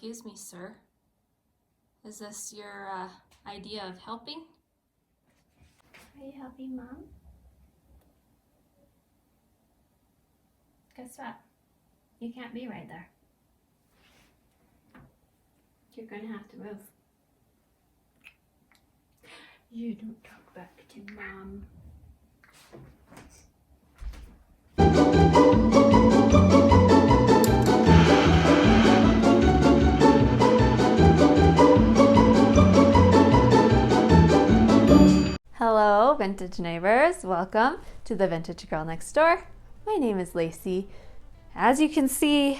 Excuse me, sir. Is this your idea of helping? Are you helping Mom? Guess what? You can't be right there. You're going to have to move. You don't talk back to Mom. Hello, vintage neighbors. Welcome to the Vintage Girl Next Door. My name is Laci. As you can see,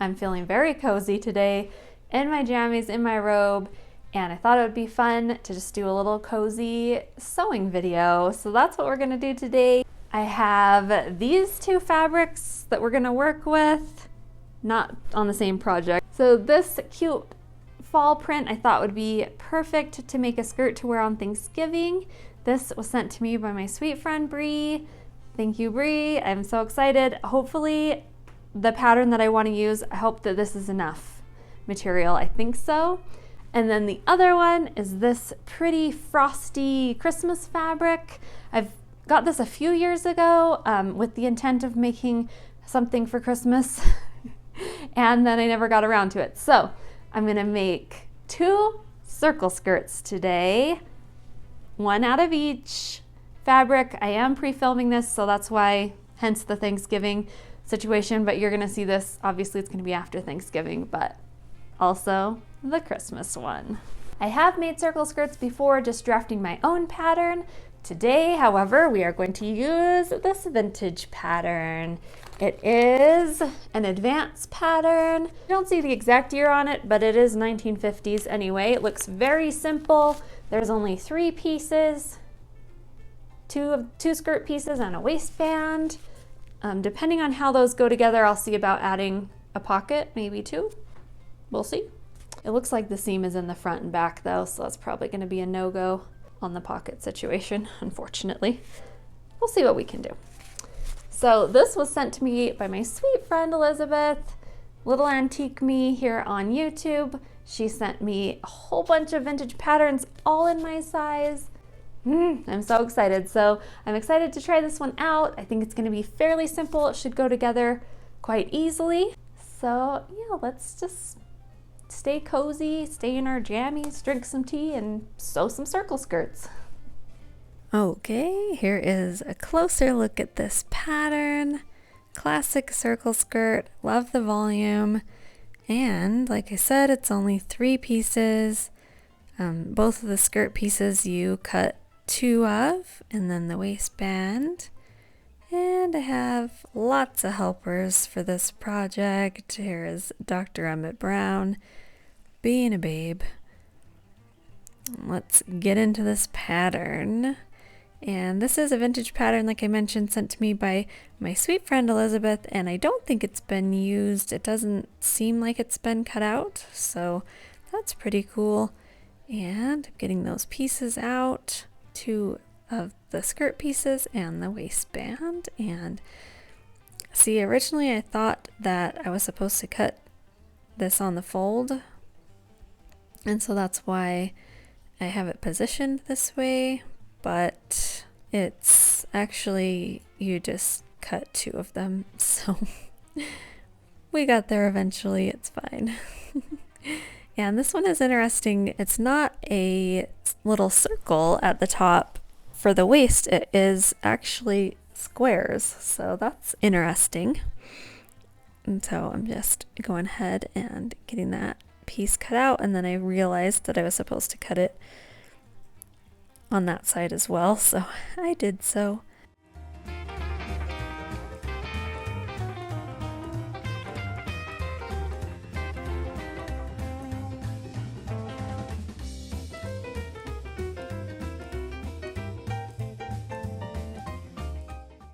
I'm feeling very cozy today in my jammies, in my robe, and I thought it would be fun to just do a little cozy sewing video. So that's what we're gonna do today. I have these two fabrics that we're gonna work with, not on the same project. So this cute fall print I thought would be perfect to make a skirt to wear on Thanksgiving. This was sent to me by my sweet friend Bree. Thank you, Bree. I'm so excited. Hopefully the pattern that I want to use, I hope that this is enough material. I think so. And then the other one is this pretty frosty Christmas fabric. I've got this a few years ago with the intent of making something for Christmas and then I never got around to it. So I'm gonna make two circle skirts today, one out of each fabric. I am pre-filming this, so that's why, hence the Thanksgiving situation, but you're gonna see this, obviously it's gonna be after Thanksgiving, but also the Christmas one. I have made circle skirts before, just drafting my own pattern. Today, however, we are going to use this vintage pattern. It is an advanced pattern. I don't see the exact year on it, but it is 1950s anyway. It looks very simple. There's only 3 pieces, two skirt pieces and a waistband. Depending on how those go together, I'll see about adding a pocket, maybe 2. We'll see. It looks like the seam is in the front and back though, so that's probably gonna be a no-go on the pocket situation, unfortunately. We'll see what we can do. So this was sent to me by my sweet friend Elizabeth, Little Antique Me here on YouTube. She sent me a whole bunch of vintage patterns, all in my size. I'm so excited. So I'm excited to try this one out. I think it's gonna be fairly simple. It should go together quite easily. So yeah, let's just stay cozy, stay in our jammies, drink some tea, and sew some circle skirts. Okay, here is a closer look at this pattern. Classic circle skirt, love the volume. And like I said, it's only 3 pieces. Both of the skirt pieces you cut 2 of, and then the waistband. And I have lots of helpers for this project. Here is Dr. Emmett Brown being a babe. Let's get into this pattern. And this is a vintage pattern, like I mentioned, sent to me by my sweet friend Elizabeth, and I don't think it's been used. It doesn't seem like it's been cut out, so that's pretty cool. And I'm getting those pieces out, 2 of the skirt pieces and the waistband. And see, originally I thought that I was supposed to cut this on the fold, and so that's why I have it positioned this way, but it's actually, you just cut 2 of them, so we got there eventually, it's fine. And this one is interesting. It's not a little circle at the top for the waist, it is actually squares, so that's interesting. And so I'm just going ahead and getting that piece cut out, and then I realized that I was supposed to cut it on that side as well, so I did so.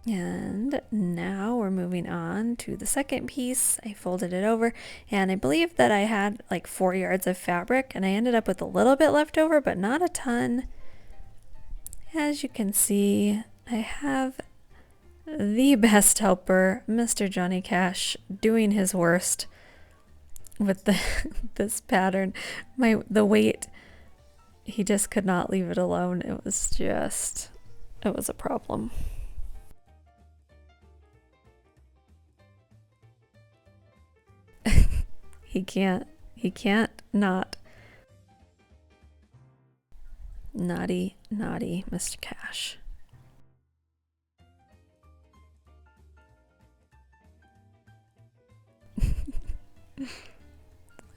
And now we're moving on to the second piece. I folded it over, and I believe that I had like 4 yards of fabric, and I ended up with a little bit left over, but not a ton. As you can see, I have the best helper, Mr. Johnny Cash, doing his worst with this pattern. The weight, he just could not leave it alone. It was a problem. He can't not. Naughty Mr. Cash.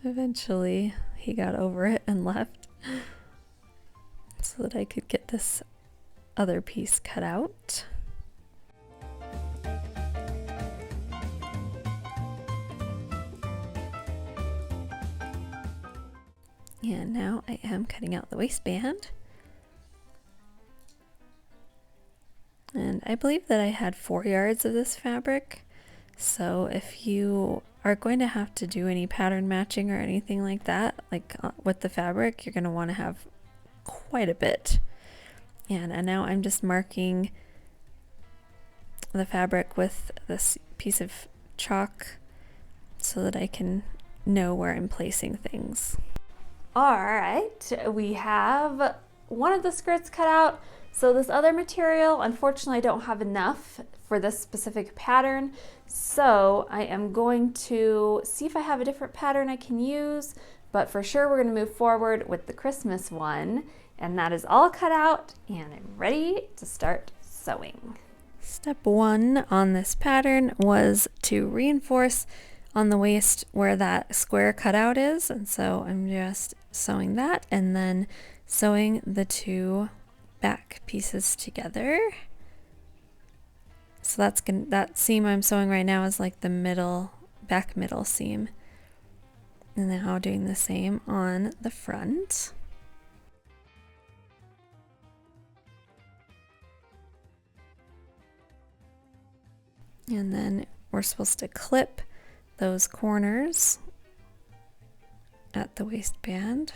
Eventually, he got over it and left so that I could get this other piece cut out. And now I am cutting out the waistband. And I believe that I had 4 yards of this fabric. So if you are going to have to do any pattern matching or anything like that, like with the fabric, you're going to want to have quite a bit. And now I'm just marking the fabric with this piece of chalk so that I can know where I'm placing things. All right, we have one of the skirts cut out. So this other material, unfortunately, I don't have enough for this specific pattern. So I am going to see if I have a different pattern I can use, but for sure we're going to move forward with the Christmas one. And that is all cut out and I'm ready to start sewing. Step 1 on this pattern was to reinforce on the waist where that square cutout is. And so I'm just sewing that and then sewing the 2 back pieces together. So that seam I'm sewing right now is like the back middle seam. And now doing the same on the front. And then we're supposed to clip those corners at the waistband.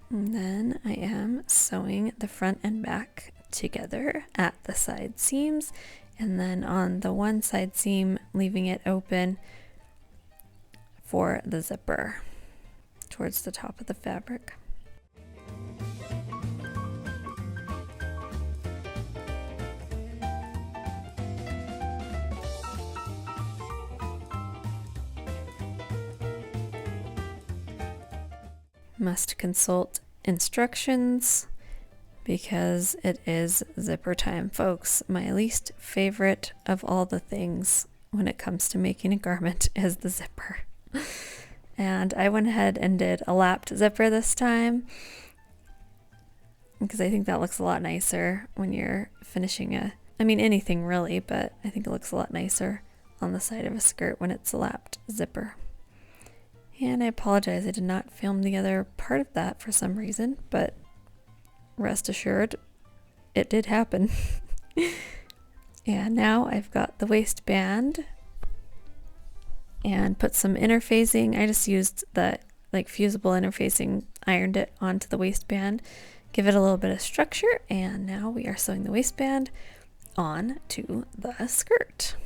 And then I am sewing the front and back together at the side seams, and then on the one side seam leaving it open for the zipper towards the top of the fabric. Must consult instructions because it is zipper time, folks. My least favorite of all the things when it comes to making a garment is the zipper. And I went ahead and did a lapped zipper this time because I think that looks a lot nicer when you're finishing anything really, but I think it looks a lot nicer on the side of a skirt when it's a lapped zipper. And I apologize, I did not film the other part of that for some reason, but rest assured, it did happen. And now I've got the waistband and put some interfacing. I just used the fusible interfacing, ironed it onto the waistband, give it a little bit of structure, and now we are sewing the waistband on to the skirt.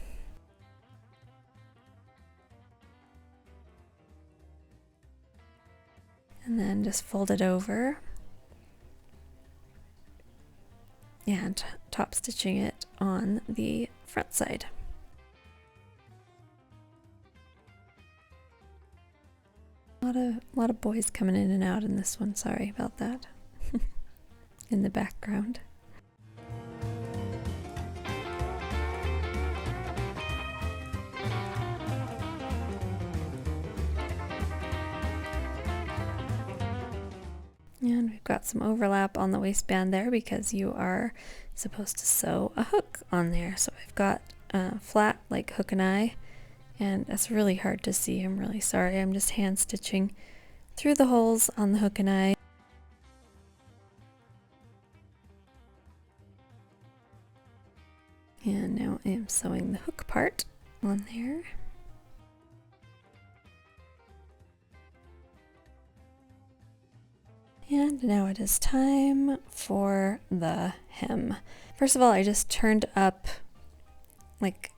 And then just fold it over and top stitching it on the front side. A lot of boys coming in and out in this one, sorry about that. In the background. And we've got some overlap on the waistband there because you are supposed to sew a hook on there. So I've got flat like hook and eye, and that's really hard to see. I'm really sorry. I'm just hand stitching through the holes on the hook and eye. And now I am sewing the hook part on there. And now it is time for the hem. First of all, I just turned up like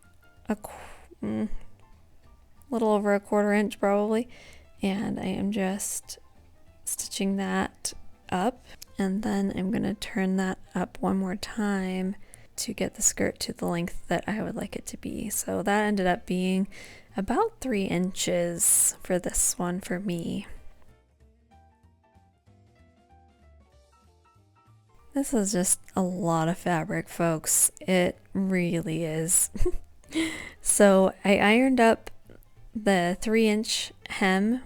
a little over a 1/4 inch probably. And I am just stitching that up, and then I'm going to turn that up one more time to get the skirt to the length that I would like it to be. So that ended up being about 3 inches for this one for me. This is just a lot of fabric, folks. It really is. So I ironed up the 3-inch hem.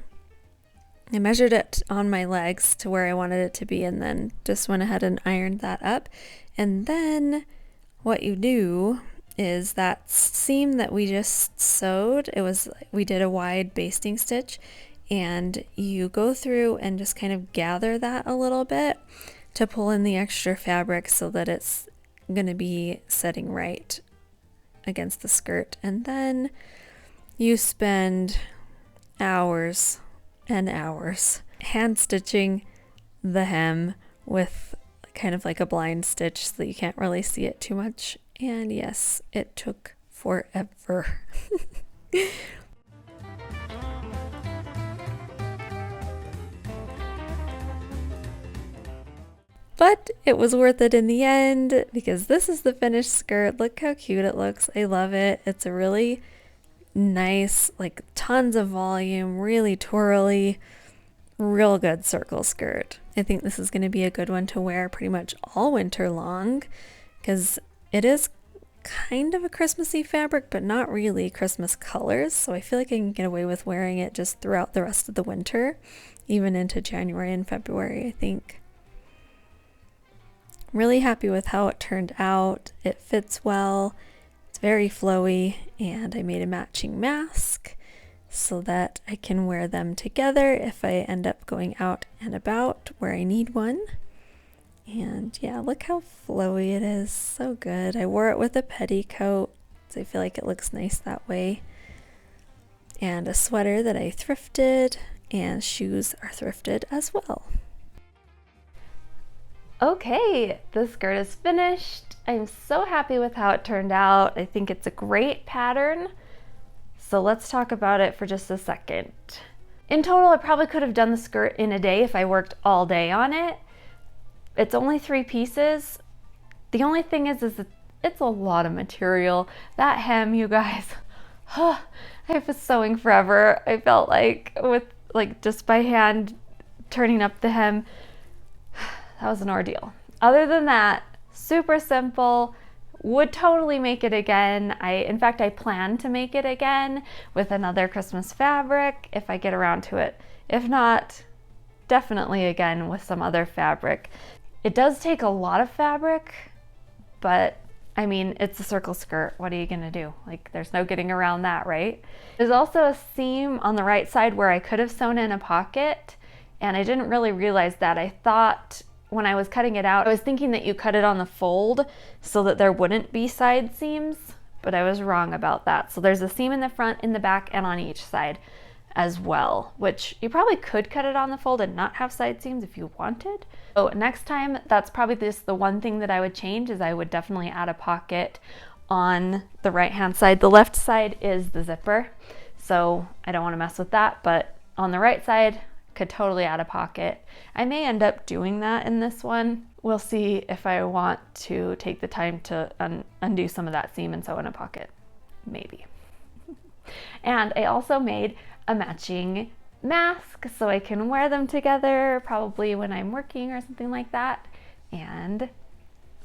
I measured it on my legs to where I wanted it to be, and then just went ahead and ironed that up. And then what you do is that seam that we just sewed, we did a wide basting stitch, and you go through and just kind of gather that a little bit to pull in the extra fabric so that it's going to be setting right against the skirt. And then you spend hours and hours hand stitching the hem with kind of like a blind stitch so that you can't really see it too much. And yes, it took forever. But it was worth it in the end because this is the finished skirt. Look how cute it looks. I love it. It's a really nice, like tons of volume, really twirly, real good circle skirt. I think this is going to be a good one to wear pretty much all winter long because it is kind of a Christmassy fabric, but not really Christmas colors. So I feel like I can get away with wearing it just throughout the rest of the winter, even into January and February, I think. Really happy with how it turned out. It fits well. It's very flowy, and I made a matching mask so that I can wear them together if I end up going out and about where I need one. And yeah, look how flowy it is. So good. I wore it with a petticoat, so I feel like it looks nice that way. And a sweater that I thrifted, and shoes are thrifted as well. Okay, the skirt is finished. I'm so happy with how it turned out. I think it's a great pattern. So let's talk about it for just a second. In total, I probably could have done the skirt in a day if I worked all day on it. It's only 3 pieces. The only thing is it's a lot of material. That hem, you guys, I was sewing forever. I felt like just by hand turning up the hem. That was an ordeal. Other than that, super simple, would totally make it again. In fact, I plan to make it again with another Christmas fabric if I get around to it. If not, definitely again with some other fabric. It does take a lot of fabric, but I mean, it's a circle skirt. What are you gonna do? Like, there's no getting around that, right? There's also a seam on the right side where I could have sewn in a pocket, and I didn't really realize that. I thought when I was cutting it out, I was thinking that you cut it on the fold so that there wouldn't be side seams, but I was wrong about that. So there's a seam in the front, in the back, and on each side as well, which you probably could cut it on the fold and not have side seams if you wanted. So next time, that's probably just the one thing that I would change, is I would definitely add a pocket on the right hand side. The left side is the zipper, so I don't want to mess with that, but on the right side, could totally add a pocket. I may end up doing that in this one. We'll see if I want to take the time to undo some of that seam and sew in a pocket. Maybe. And I also made a matching mask so I can wear them together, probably when I'm working or something like that, and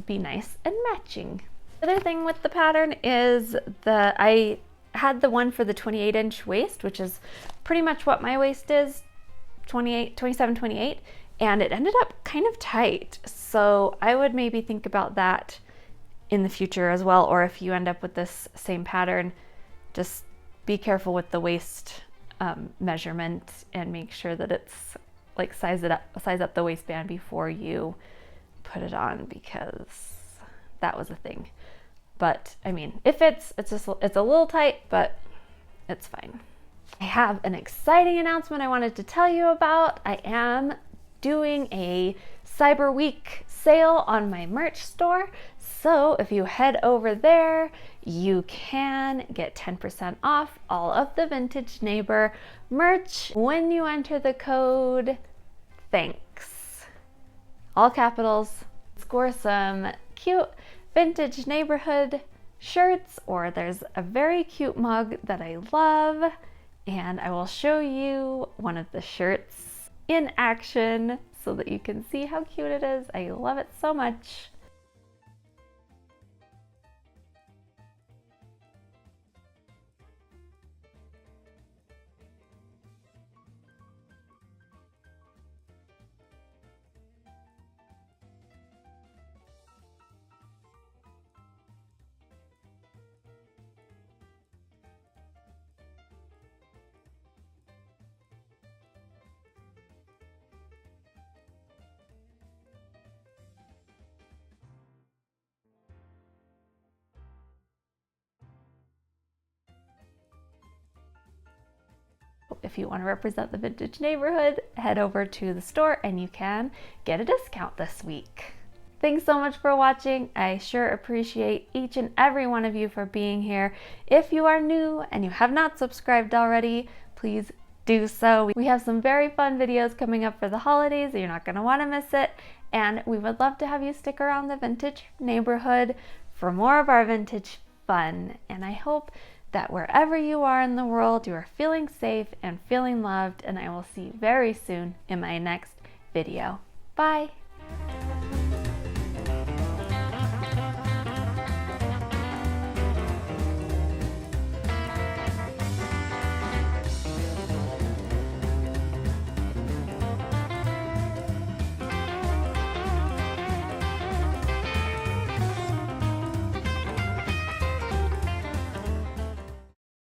be nice and matching. The other thing with the pattern is I had the one for the 28-inch waist, which is pretty much what my waist is, 27, 28, and it ended up kind of tight. So I would maybe think about that in the future as well, or if you end up with this same pattern, just be careful with the waist measurement and make sure that it's like size up the waistband before you put it on, because that was a thing. But I mean, if it's a little tight, but it's fine. I have an exciting announcement I wanted to tell you about. I am doing a Cyber Week sale on my merch store. So if you head over there, you can get 10% off all of the Vintage Neighbor merch when you enter the code THANKS. All capitals. Score some cute vintage neighborhood shirts, or there's a very cute mug that I love, and I will show you one of the shirts in action so that you can see how cute it is. I love it so much. If you want to represent the vintage neighborhood, head over to the store and you can get a discount this week. Thanks so much for watching. I sure appreciate each and every one of you for being here. If you are new and you have not subscribed already, please do so. We have some very fun videos coming up for the holidays. You're not going to want to miss it. And we would love to have you stick around the vintage neighborhood for more of our vintage fun. And I hope that wherever you are in the world, you are feeling safe and feeling loved, and I will see you very soon in my next video. Bye!